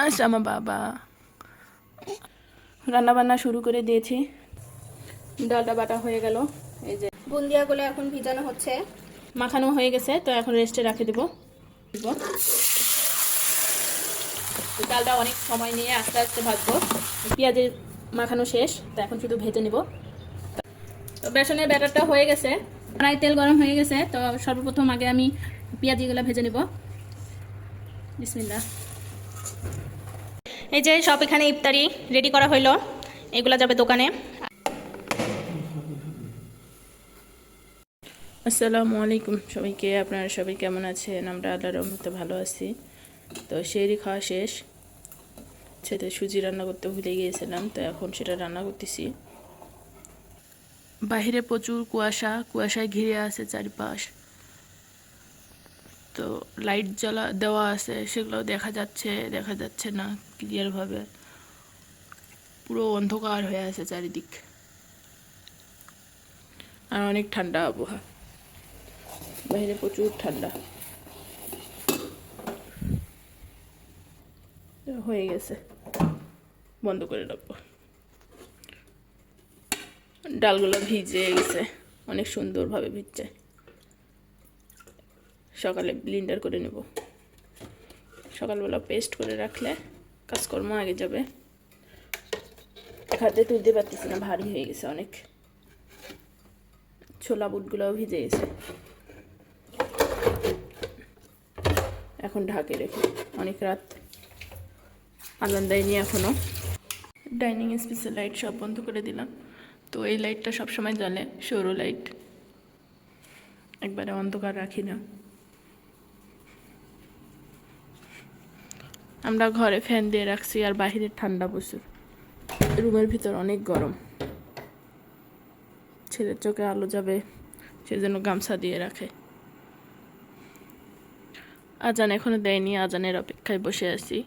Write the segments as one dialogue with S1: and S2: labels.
S1: আচ্ছা আমার বাবা রান্না বান্না শুরু করে দিয়েছি। ডালটা বাটা হয়ে গেল, এই যে
S2: বুন্দিয়াগুলো এখন ভিজানো হচ্ছে।
S1: মাখানো হয়ে গেছে, তো এখন রেস্টে রাখে দেবো। ডালটা অনেক সময় নিয়ে আস্তে আস্তে ভাজবো। পেঁয়াজের মাখানো শেষ, তো এখন শুধু ভেজে নিব। তো বেসনের ব্যাটারটা হয়ে গেছে, কড়াই তেল গরম হয়ে গেছে। তো সর্বপ্রথম আগে আমি পেঁয়াজিগুলো ভেজে নিব। বিসমিল্লাহ।
S2: এই যে সব এখানে ইফতারি রেডি করা হইলো, এগুলা যাবে দোকানে।
S1: আসসালামু আলাইকুম সবাইকে। আপনারা সবাই কেমন আছেন? আমরা আল্লাহর রহমতে ভালো আছি। তো সেহরি খাওয়া শেষ, সেটা সুজি রান্না করতে ভুলে গিয়েছিলাম, তো এখন সেটা রান্না করতেছি। বাহিরে প্রচুর কুয়াশা, কুয়াশায় ঘিরে আছে চারিপাশ। তো লাইট জ্বালা দেওয়া আছে, সেগুলো দেখা যাচ্ছে না ক্লিয়ারভাবে। পুরো অন্ধকার হয়ে আছে চারিদিক, আর অনেক ঠান্ডা আবহাওয়া, বাইরে প্রচুর ঠান্ডা। হয়ে গেছে, বন্ধ করে রাখবো। ডালগুলো ভিজে গেছে, অনেক সুন্দরভাবে ভিজছে। সকালে ব্লেন্ডার করে নেব, সকালবেলা পেস্ট করে রাখলে কাজকর্ম আগে যাবে। এক হাতে তুলতে পারতেছি না, ভারী হয়ে গেছে অনেক। ছোলা বুটগুলোও ভিজে গেছে। এখন ঢাকে রেখে, অনেক রাত, আজান দেয়নি এখনো। ডাইনিং স্পেসের লাইট সব বন্ধ করে দিলাম। তো এই লাইটটা সবসময় জ্বলে, সৌর লাইট, একবারে অন্ধকার রাখি না। আমরা ঘরে ফ্যান দিয়ে রাখছি, আর বাহিরে ঠান্ডা প্রচুর, রুমের ভিতর অনেক গরম। ছেলের চোখে আলো যাবে, সেজন্য গামছা দিয়ে রাখে। আজান এখনো দেয়নি, আজানের অপেক্ষায় বসে আছি।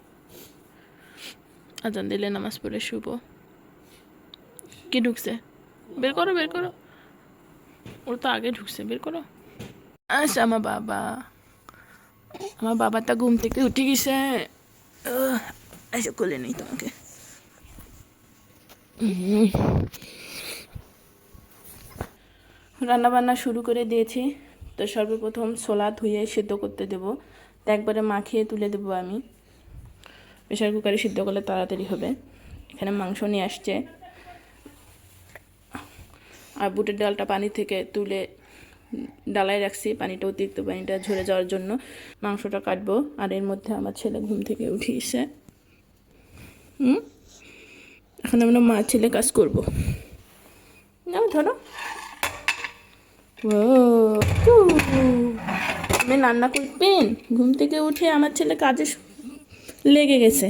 S1: আজান দিলে নামাজ পড়ে শুব। কি ঢুকছে? বের করো বের করো, ওর তো আগে ঢুকছে, বের করো। আচ্ছা আমার বাবাটা ঘুম থেকে উঠে গেছে। আচ্ছা কোলে নেই তোমাকে। রান্না বান্না শুরু করে দিয়েছি। তো সর্বপ্রথম ছোলা ধুয়ে সিদ্ধ করতে দেব, তো একবারে মাখিয়ে তুলে দেবো আমি। প্রেশার কুকারে সিদ্ধ করলে তাড়াতাড়ি হবে। এখানে মাংস নিয়ে আসছে, আর বুটের ডালটা পানি থেকে তুলে ডালায় রাখছি, পানিটা অতিরিক্ত পানিটা ঝরে যাওয়ার জন্য। মাংসটা কাটবো, আর এর মধ্যে আমার ছেলে ঘুম থেকে উঠিয়েছে। এখন আমরা মা ছেলে কাজ করবো। নাও ধরো। ও তুমি রান্না করবেন? ঘুম থেকে উঠে আমার ছেলে কাজে লেগে গেছে।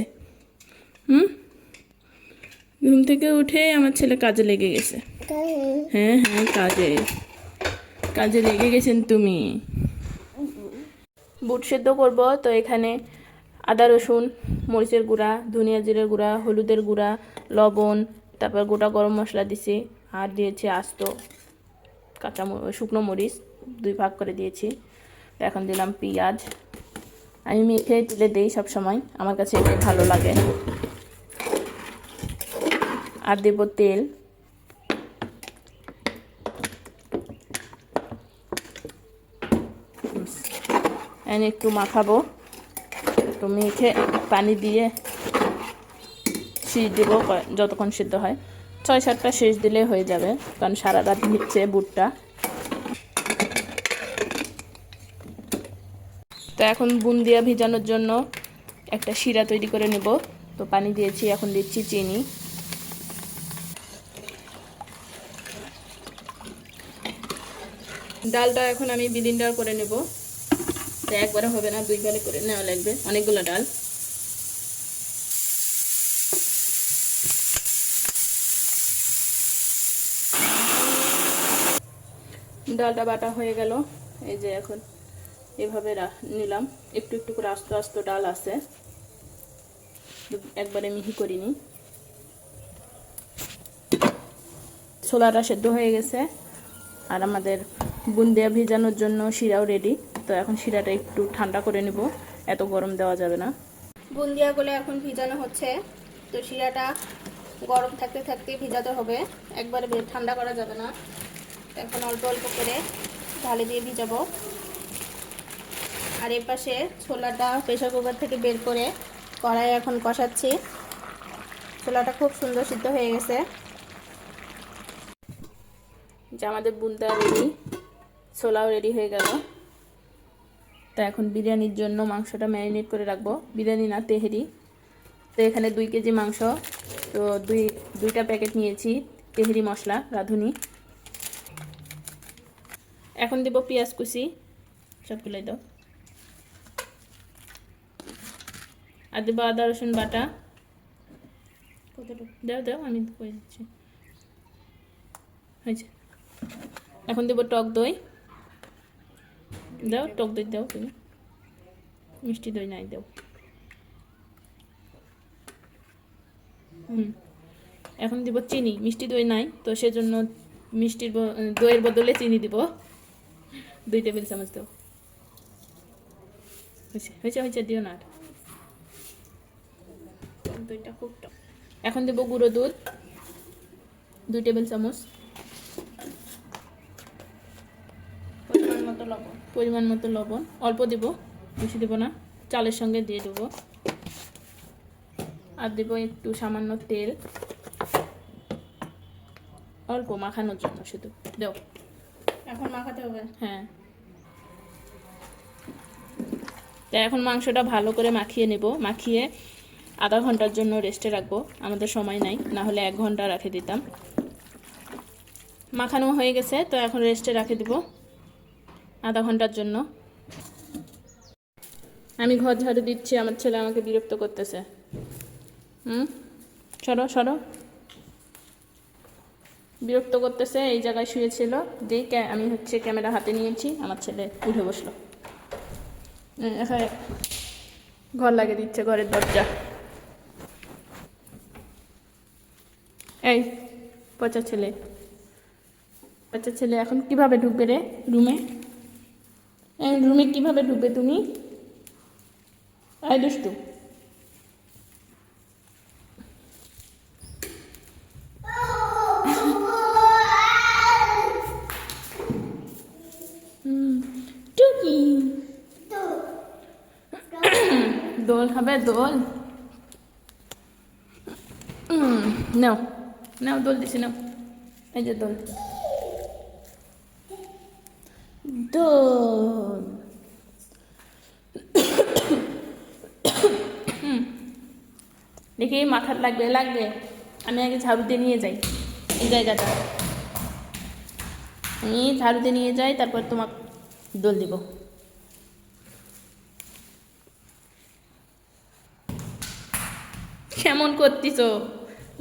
S1: ঘুম থেকে উঠে আমার ছেলে কাজে লেগে গেছে। হ্যাঁ হ্যাঁ, কাজে লেগে গেছেন তুমি। বুট সেদ্ধ করব, তো এখানে আদা রসুন মরিচের গুঁড়া, ধনিয়া জিরের গুঁড়া, হলুদের গুঁড়া, লবণ, তারপর গোটা গরম মশলা দিছি, আর দিয়েছি আস্ত শুকনো মরিচ 2 ভাগ করে দিয়েছি। এখন দিলাম পেঁয়াজ। আমি মেখে তুলে দিই সবসময়, আমার কাছে এটাই ভালো লাগে। আর দেব তেল। একটু মাখাবো, তো মেখে পানি দিয়ে সিজ দেবো, যতক্ষণ সিদ্ধ হয়। 6-7টা সেচ দিলে হয়ে যাবে, কারণ সারা রাত ভিজছে বুটটা। তো এখন বুন্দিয়া ভিজানোর জন্য একটা শিরা তৈরি করে নেব। তো পানি দিয়েছি, এখন দিচ্ছি চিনি। ডালটা এখন আমি ব্লেন্ডার করে নেব। তো একবারে হবে না, 2 বারে করে নেওয়া লাগবে, অনেকগুলো ডাল। ডালটা বাটা হয়ে গেল, এই যে এখন এভাবে নিলাম। একটু একটু করে আস্তে আস্তে ডাল আছে, একবারে মিহি করিনি। ছোলাটা সেদ্ধ হয়ে গেছে, আর আমাদের বুন্দিয়া ভিজানোর জন্য শিরাও রেডি। তো এখন শিরাটা একটু ঠান্ডা করে নেব, এত গরম দেওয়া যাবে না।
S2: বুন্দিয়াগুলো এখন ভিজানো হচ্ছে। তো শিরাটা গরম থাকতে থাকতে ভিজাতে হবে, একবারে ঠান্ডা করা যাবে না। এখন অল্প অল্প করে ঢালে দিয়ে ভিজাবো। আর এর পাশে ছোলাটা প্রেসার কুকার থেকে বের করে কড়াইয়ে এখন কষাচ্ছি। ছোলাটা খুব সুন্দর সিদ্ধ হয়ে গেছে।
S1: যে আমাদের বুনটা রেডি, ছোলাও রেডি হয়ে গেল। তা এখন বিরিয়ানির জন্য মাংসটা ম্যারিনেট করে রাখবো। বিরিয়ানি না, তেহেরি। তো এখানে 2 কেজি মাংস, তো দুইটা প্যাকেট নিয়েছি তেহেরি মশলা রাঁধুনি। এখন দেব পেঁয়াজ কুচি, সবগুলোই দাও। আর দেবো আদা রসুন বাটা, কতটুকু দাও দাও, আমি করে দিচ্ছি, হয়েছে। এখন দেবো টক দই, দাও টক দই দাও, তুমি মিষ্টি দই নাই দাও। এখন দিব চিনি, মিষ্টি দই নাই তো সেজন্য দইয়ের বদলে চিনি দিব, 2 টেবিল চামচ দাও। হয়েছে হয়েছে হয়েছে, দিও না, দইটা খুব টক। এখন দেব গুঁড়ো দুধ, 2 টেবিল চামচ। পরিমাণ মতো লবণ, অল্প দেব, বেশি দেব না, চালের সঙ্গে দিয়ে দেবো। আর দেব একটু সামান্য তেল, অল্প মাখানোর জন্য শুধু দাও।
S2: এখন মাখাতে হবে।
S1: হ্যাঁ, তো এখন মাংসটা ভালো করে মাখিয়ে নেব। মাখিয়ে আধা ঘন্টার জন্য রেস্টে রাখবো, আমাদের সময় নাই, না হলে 1 ঘন্টা রেখে দিতাম। মাখানো হয়ে গেছে, তো এখন রেস্টে রেখে দিব আধা ঘন্টার জন্য। আমি ঘর ঝাড়ু দিচ্ছি, আমার ছেলে আমাকে বিরক্ত করতেছে। সরো সরো, বিরক্ত করতেছে। এই জায়গায় শুয়েছিল, যেই আমি ক্যামেরা হাতে নিয়েছি, আমার ছেলে উঠে বসলো। এখানে ঘর লাগিয়ে দিচ্ছে, ঘরের দরজা। এই পচা ছেলে, পচা ছেলে এখন কিভাবে ঢুকবে রে রুমে? এই রুমে কিভাবে ঢুকবে তুমি? এই দুষ্টু, টুকি দোল হবে, দোল। নাও নাও, দোল দিছি, নাও, এই যে দোল, দোল। দেখি মাথার লাগবে, লাগবে। আমি আগে ঝাড়ু দিয়ে নিয়ে যাই এই জায়গাটা, আমি ঝাড়ু দিয়ে নিয়ে যাই, তারপর তোমাকে দোল দিব। কেমন করতিছো?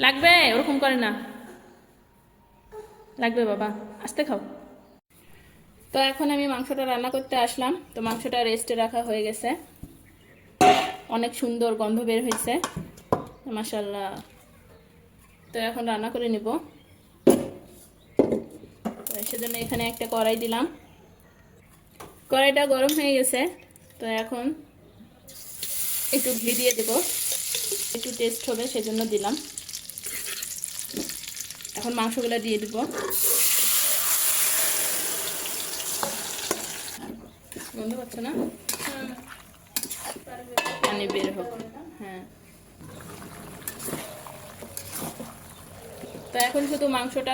S1: লাগবে, ওরকম করে না, লাগবে বাবা, আস্তে খাও। তো এখন আমি মাংসটা রান্না করতে আসলাম। তো মাংসটা রেস্টে রাখা হয়ে গেছে, অনেক সুন্দর গন্ধ বের হয়েছে, মাশাআল্লাহ। তো এখন রান্না করে নিব। তো সেজন্য এখানে একটা কড়াই দিলাম, কড়াইটা গরম হয়ে গেছে। তো এখন একটু ঘি দিয়ে দেব, একটু টেস্ট হবে সেজন্য দিলাম। এখন মাংসগুলো দিয়ে দেব। গন্ধ পাচ্ছ না? পানি বের হোক। হ্যাঁ, তো এখন শুধু মাংসটা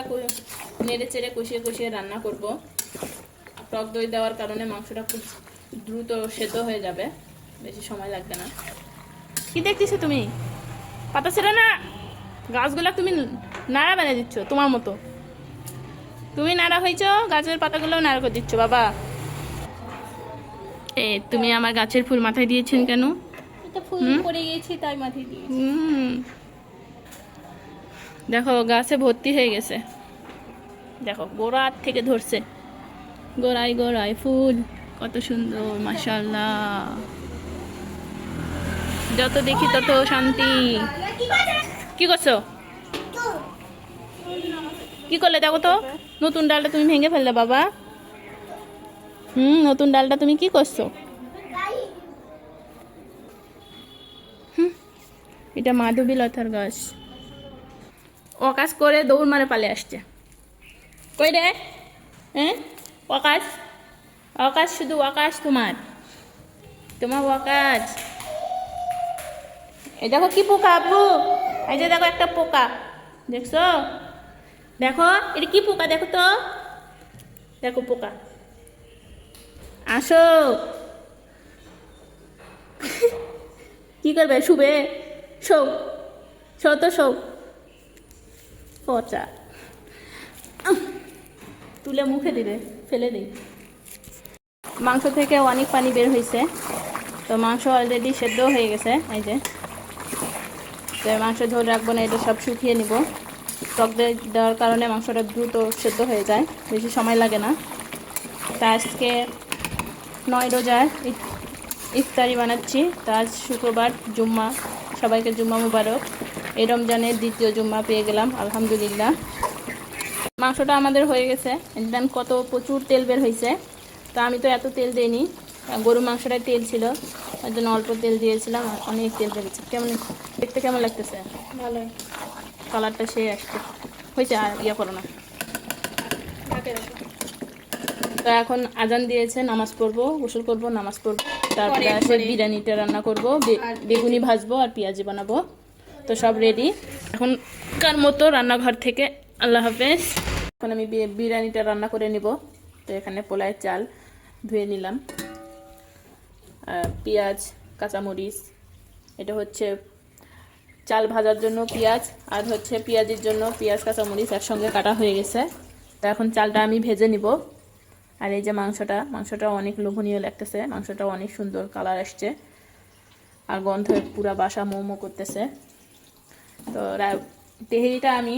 S1: নেড়ে চেড়ে কষিয়ে কষিয়ে রান্না করব। টক দই দেওয়ার কারণে মাংসটা খুব দ্রুত সেদ্ধ হয়ে যাবে, বেশি সময় লাগবে না। কি দেখতেছো তুমি? পাতা ছেড়ে না, গাছগুলা তুমি নাড়া বানিয়ে দিচ্ছ তোমার মতো। তুমি নাড়া হয়েছ, গাছের পাতাগুলোও নাড়া করে দিচ্ছ বাবা। তুমি আমার গাছের ফুল মাথায় দিয়েছেন কেন?
S2: এটা ফুল পড়ে গেছে তাই মাথায় দিয়েছি।
S1: দেখো গাছে ভর্তি হয়ে গেছে, দেখো গোড়ার থেকে ধরছে, গোড়ায় গোড়ায় ফুল, কত সুন্দর মাশাআল্লাহ। যত দেখি তত শান্তি। কি করছো? কি করলে দেখো তো, নতুন ডালটা তুমি ভেঙে ফেললে বাবা। নতুন ডালটা তুমি কি করছো? এটা মাধবী লতার গাছ। আকাশ করে দৌড় মারে পালে আসছে। কই রে? হ্যাঁ, আকাশ, আকাশ, শুধু আকাশ তোমার, তোমার আকাশ। এই দেখো কি পোকা আব্বু, এই যে দেখো একটা পোকা, দেখছো? দেখো এটা কি পোকা, দেখো তো, দেখো পোকা। আসো। কি করবে, শুবে? শো, শো তো শো। পচা, তুলে মুখে দিবে, ফেলে দিই। মাংস থেকে অনেক পানি বের হয়েছে, তো মাংস অলরেডি সেদ্ধ হয়ে গেছে। এই যে, তো মাংস ঝোল রাখবো না, এটা সব শুকিয়ে নিব। টক দেওয়ার কারণে মাংসটা দ্রুত সেদ্ধ হয়ে যায়, বেশি সময় লাগে না। তা আজকে 9 রোজার ইফতারি বানাচ্ছি। তো আজ শুক্রবার, জুম্মা, সবাইকে জুম্মা মুবারক। এই রমজানের দ্বিতীয় জুম্মা পেয়ে গেলাম, আলহামদুলিল্লাহ। মাংসটা আমাদের হয়ে গেছে, দেন কত প্রচুর তেল বের হয়েছে। তো আমি তো এত তেল দিইনি, গরুর মাংসটায় তেল ছিল, তার জন্য অল্প তেল দিয়েছিলাম, আর অনেক তেল বেরিয়েছে। কেমন দেখতে, কেমন লাগতেছে?
S2: ভালোই।
S1: কালারটা সে আসছে, হয়েছে। আর ইয়ে করো না। তো এখন আজান দিয়েছে, নামাজ পড়বো, গোসল করবো, নামাজ পড়বো, তারপরে আসে বিরিয়ানিটা রান্না করবো, বেগুনি ভাজবো আর পেঁয়াজি বানাবো। তো সব রেডি এখনকার মতো রান্নাঘর থেকে। আল্লাহ হাফেজ। এখন আমি বিরিয়ানিটা রান্না করে নিব। তো এখানে পোলায়ের চাল ধুয়ে নিলাম, পেঁয়াজ, কাঁচামরিচ, এটা হচ্ছে চাল ভাজার জন্য পেঁয়াজ, আর হচ্ছে পেঁয়াজির জন্য পেঁয়াজ, কাঁচামরিচ একসঙ্গে কাটা হয়ে গেছে। তো এখন চালটা আমি ভেজে নিব। আর এই যে মাংসটা অনেক লোভনীয় লাগতেছে, মাংসটা অনেক সুন্দর কালার আসছে, আর গন্ধ পুরা বাসা মোমো করতেছে। তো তেহেরিটা আমি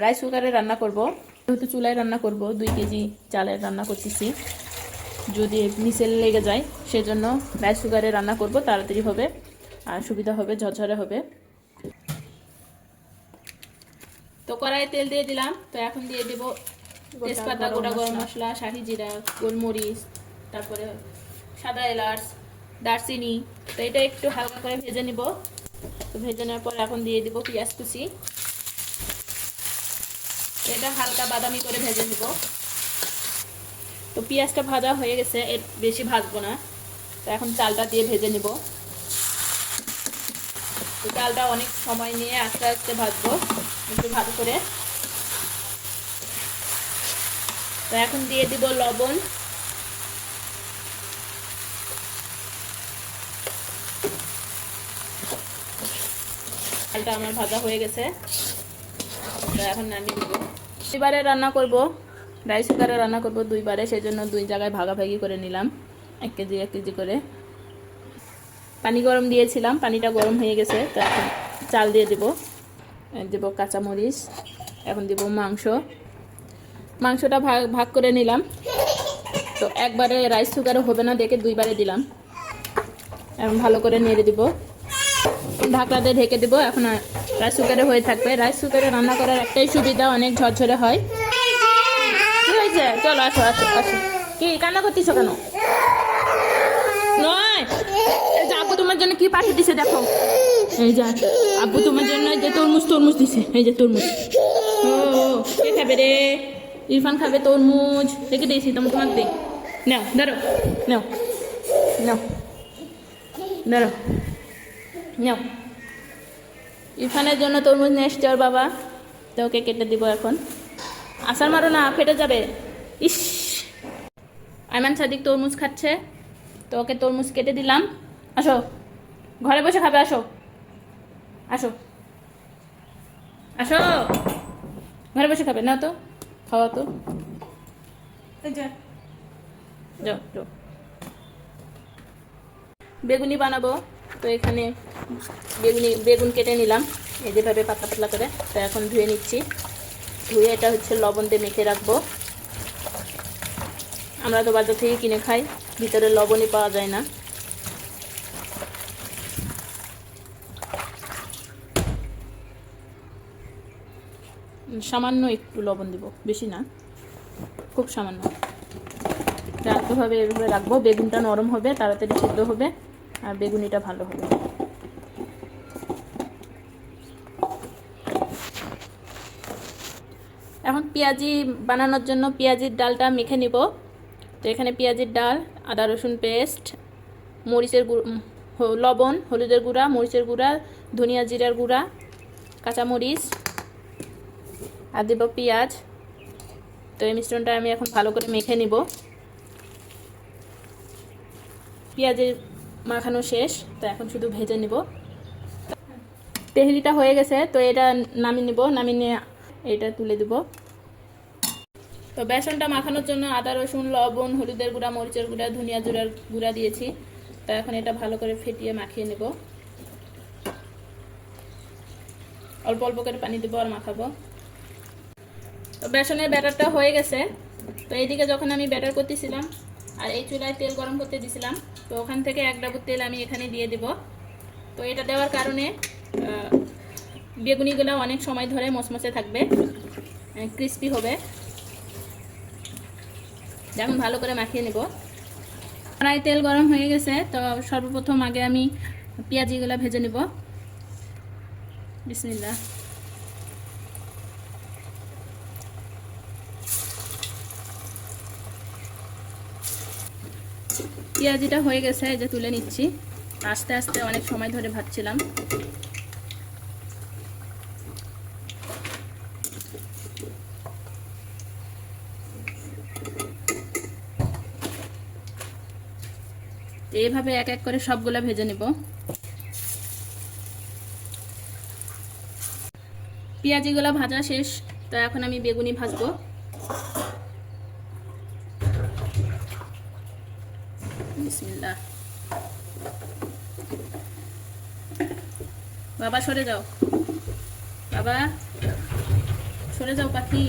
S1: রাইস কুকারে রান্না করব, যেহেতু চুলায় রান্না করব, 2 কেজি চালের রান্না করতেছি। যদি নিচে লেগে যায় সেজন্য রাইস কুকারে রান্না করব, তাড়াতাড়ি হবে আর সুবিধা হবে, ঝরঝরে হবে। তো কড়াইয়ে তেল দিয়ে দিলাম। তো এখন দিয়ে দেব তেজপাতা, গোটা গরম মশলা, শাহি জিরা, গোলমরিচ, তারপরে সাদা এলাচ, দারচিনি। তো এটা একটু হালকা করে ভেজে নিব। তো ভেজে নেওয়ার পর এখন দিয়ে দিব পেঁয়াজ কুচি, এটা হালকা বাদামি করে ভেজে নিব। তো পেঁয়াজটা ভাজা হয়ে গেছে, এর বেশি ভাজবো না। তো এখন চালটা দিয়ে ভেজে নিব। তো চালটা অনেক সময় নিয়ে আস্তে আস্তে ভাজবো, একটু ভালো করে। তো এখন দিয়ে দিব লবণ, চালটা আমার ভাজা হয়ে গেছে। তো এখন নামিয়ে দিব। 2বারে রান্না করব, রাইস কুকারে রান্না করব 2বারে, সেই জন্য 2 জায়গায় ভাগাভাগি করে নিলাম, 1 কেজি 1 কেজি করে। পানি গরম দিয়েছিলাম, পানিটা গরম হয়ে গেছে। তো এখন চাল দিয়ে দেব কাঁচামরিচ, এখন দিব মাংসটা ভাগ করে নিলাম। তো একবারে রাইস কুকারে হবে না দেখে 2বারে দিলাম। এখন ভালো করে নেড়ে দিব, ঢাকনা দিয়ে ঢেকে দেবো। এখন রাইস কুকারে হয়ে থাকবে। রাইস কুকারে রান্না করার একটাই সুবিধা, অনেক ঝরঝরে হয়। কি হয়েছে? চলো আসো আসো আসো। কি কান্না করতেছ কেন? নয়, আব্বু তোমার জন্য কি পাঠিয়ে দিছে দেখো। এই যে আব্বু তোমার জন্য যে তরমুজ দিছে, এই যে তরমুজ। ও কে খাবে রে? ইরফান খাবে তরমুজ, রেখে দিয়েছি তোমাকে দে। নাও ধরো, নাও নাও ধরো, নাও। ইরফানের জন্য তরমুজ নিয়ে এসছে ওর বাবা, তো ওকে কেটে দিব এখন। আসার মারো না, ফেটে যাবে। ইস, আইমান সাদিক তরমুজ খাচ্ছে, তো ওকে তরমুজ কেটে দিলাম। আসো, ঘরে বসে খাবে, আসো আসো আসো, ঘরে বসে খাবে। নাও তো, খাওয়া তো, যাও যাও। বেগুনি বানাবো, তো এখানে বেগুন কেটে নিলাম, এই যেভাবে পাতলা পাতলা করে। তো এখন ধুয়ে নিচ্ছি, ধুয়ে এটা হচ্ছে লবণ দিয়ে মেখে রাখবো। আমরা তো বাজার থেকে কিনে খাই, ভিতরে লবণই পাওয়া যায় না। সামান্য একটু লবণ দিব, বেশি না, খুব সামান্য। এভাবে রাখবো, বেগুনটা নরম হবে, তাড়াতাড়ি সিদ্ধ হবে, আর বেগুনিটা ভালো হবে। এখন পেঁয়াজি বানানোর জন্য পেঁয়াজির ডালটা মেখে নিব। তো এখানে পেঁয়াজির ডাল, আদা রসুন পেস্ট, মরিচের লবণ, হলুদের গুঁড়া, মরিচের গুঁড়া, ধনিয়া জিরার গুঁড়া, কাঁচামরিচ আর দেব পেঁয়াজ। তো এই মিশ্রণটা আমি এখন ভালো করে মেখে নিব। পেঁয়াজের মাখানো শেষ, তো এখন শুধু ভেজে নিব। তেহরিটা হয়ে গেছে, তো এটা নামিয়ে নিব। নামিয়ে নিয়ে এটা তুলে দেব। তো বেসনটা মাখানোর জন্য আদা রসুন, লবণ, হলুদের গুঁড়া, মরিচের গুঁড়া, ধনিয়া জিরার গুঁড়া দিয়েছি। তো এখন এটা ভালো করে ফেটিয়ে মাখিয়ে নেব। অল্প অল্প করে পানি দেবো আর মাখাবো। তো বেসনের ব্যাটারটা হয়ে গেছে। তো এইদিকে যখন আমি ব্যাটার করতেছিলাম আর এই চুলায় তেল গরম করতে দিয়েছিলাম, তো ওখান থেকে 1 ডাবু তেল আমি এখানে দিয়ে দেব। তো এটা দেওয়ার কারণে বেগুনিগুলো অনেক সময় ধরে মচমচে থাকবে, ক্রিস্পি হবে। এখন ভালো করে মাখিয়ে নেব। কড়াই তেল গরম হয়ে গেছে। তো সর্বপ্রথম আগে আমি পেঁয়াজিগুলো ভেজে নেব। বিসমিল্লাহ। পেঁয়াজিটা হয়ে গেছে, এই যে তুলে নিচ্ছি। আস্তে আস্তে অনেক সময় ধরে ভাজছিলাম। এইভাবে এক এক করে সবগুলা ভেজে নেব। পেঁয়াজিগুলো ভাজা শেষ। তো এখন আমি বেগুনি ভাজবো। বিসমিল্লাহ। বাবা সরে যাও, বাবা সরে যাও পাখি।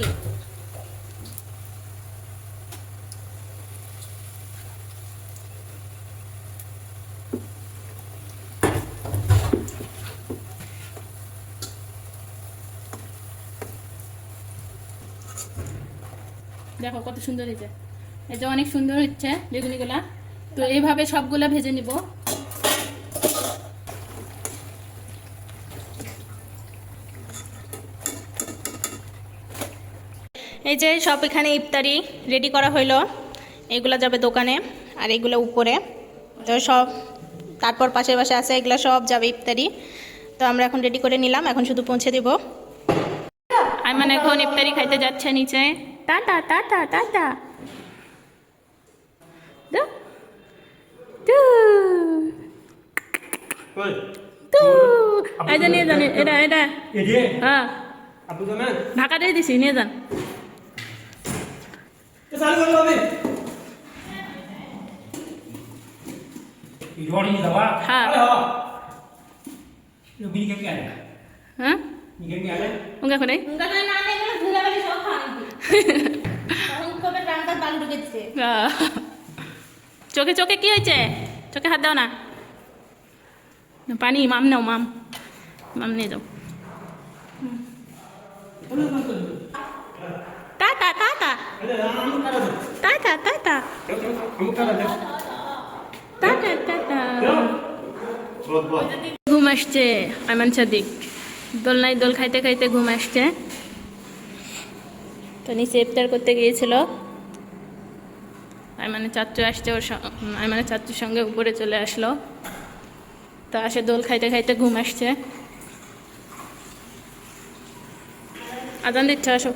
S1: দেখো কত সুন্দর হয়েছে। এটা অনেক সুন্দর হচ্ছে বেগুনিগুলা। তো এইভাবে সবগুলা ভেজে নিব। এই যে সব এখানে ইফতারি রেডি করা হইলো। এগুলা যাবে দোকানে আর এগুলো উপরে। তো সব তারপর পাশের পাশে আছে, এগুলো সব যাবে ইফতারি। তো আমরা এখন রেডি করে নিলাম, এখন শুধু পৌঁছে দিব। আইমান এখন ইফতারি খাইতে যাচ্ছে নিচে। Tata tata tata. এই যে নিয়ে যান, এটা এটা হ্যাঁ ঢাকা দিয়ে দিছি, নিয়ে যান। হ্যাঁ হ্যাঁ উঙ্গা করে চোখে চোখে কি হয়েছে? চোখে হাত দাও না। পানি মাম নাও, মাম মাম নিয়ে যাও। Tata tata tata tata tata tata. ঘুম আসছে আইমান সাদিক, দোলনায় দোল খাইতে খাইতে ঘুম আসছে। তো নিচে ইফতার করতে গিয়েছিল। আইমানের চাচু আসছে, আইমানের চাচুর সঙ্গে উপরে চলে আসলো। তো আসে দোল খাইতে খাইতে ঘুম আসছে। আজান দিচ্ছে, আসো।